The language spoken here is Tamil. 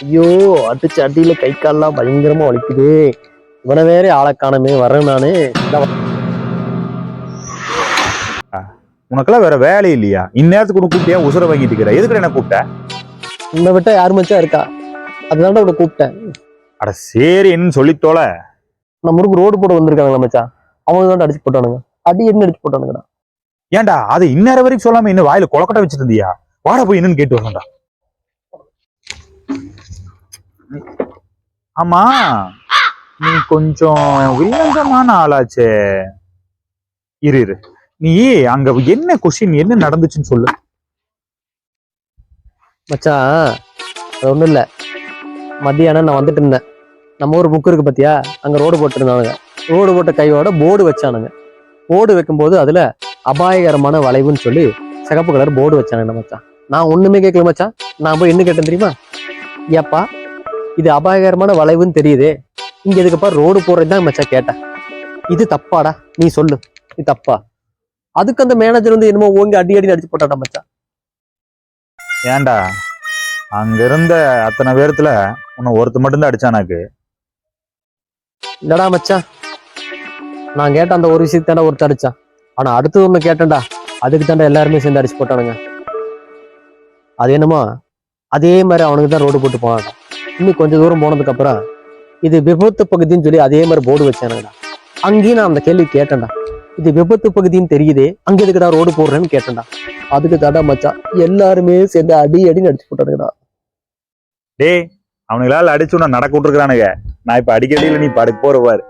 ஐயோ, அடிச்ச அடியில கை கால்லாம் பயங்கரமா வலிக்குது. இவனை வேற ஆளக்கானமே வரேன் நானு. உனக்கெல்லாம் வேற வேலை இல்லையா? இந்நேரத்துக்கு உனக்கு கூப்பிட்டியா? உசுர வாங்கிட்டு இருக்கிற எதுக்கு என்ன கூப்பிட்ட? உன்னை விட்டா யார் மச்சா இருக்கா? அதுதான்டா உன்னை கூப்பிட்டேன். அட சரி, என்னன்னு சொல்லித்தோல. நம்ம ஊருக்கு ரோடு போட வந்திருக்காங்களா மச்சான், அவங்க தான் அடிச்சு போட்டானுங்க. அடி என்ன அடிச்சு போட்டானுங்கடா. ஏன்டா அது இந்நேரம் வரைக்கும் சொல்லாம இன்னும் வாயில கொலக்கட்டை வச்சிட்டு இருந்தியா? வாட போய் என்னன்னு கேட்டு வரணும்டா. ஆமா, நீ கொஞ்சம் வில்லங்கமான ஆளாச்சே. இரு இரு, நீ அங்க என்ன கொஸ்டின் என்ன நடந்துச்சுன்னு சொல்லு மச்சான். அது ஒண்ணும் இல்ல, மத்தியானம் நான் வந்துட்டு இருந்தேன். நம்ம ஊர் புக்கு இருக்கு பாத்தியா, அங்க ரோடு போட்டு இருந்தானுங்க. ரோடு போட்ட கையோட போர்டு வச்சானுங்க. போர்டு வைக்கும்போது அதுல அபாயகரமான வளைவுன்னு சொல்லி சிகப்பு கலர் போர்டு வச்சானுங்க மச்சான். நான் ஒண்ணுமே கேட்கல மச்சான். நான் போய் என்ன கேட்டேன் தெரியுமா? ஏப்பா, இது அபாயகரமான வளைவுன்னு தெரியுது, இங்க இதுக்கப்பா ரோடு போடுறதுதான் மச்சான் கேட்டேன். இது தப்பாடா, நீ சொல்லு, இது தப்பா? அதுக்கு அந்த மேனேஜர் வந்து என்னமோ ஓங்கி அடி அடி அடிச்சு போட்டாடா மச்சான். ஏன்டா அங்க இருந்த அத்தனை பேரத்துல உன்னை ஒருத்த மட்டும்தான் அடிச்சானாக்கு? இல்லடா மச்சான், நான் கேட்ட அந்த ஒரு விஷயத்தாண்டா ஒருத்தர் அடிச்சான். ஆனா அடுத்தது ஒண்ணு கேட்டேன்டா, அதுக்கு தாண்டா எல்லாருமே சேர்ந்து அடிச்சு போட்டானுங்க. அது என்னமோ அதே மாதிரி அவனுக்கு தான் ரோடு போட்டு போனாங்க. இன்னும் கொஞ்சம் தூரம் போனதுக்கு அப்புறம் இது விபத்து பகுதின்னு சொல்லி அதே மாதிரி போர்டு வச்சானுங்கடா. அங்கேயும் நான் அந்த கேள்வி கேட்டேன்டா, இது விபத்து பகுதின்னு தெரியுது, அங்க எதுக்குடா ரோடு போடுறேன்னு கேட்டேன்டா. அதுக்கு தாண்டா மச்சான் எல்லாருமே சேர்ந்து அடி அடின்னு அடிச்சு போட்டானுங்கடா. டேய், அவனுங்களால அடிச்சு உன்னை நடக்க விட்டுருக்கானுங்க. நான் இப்ப அடிக்கடியில நீ படுக்க போற பாரு.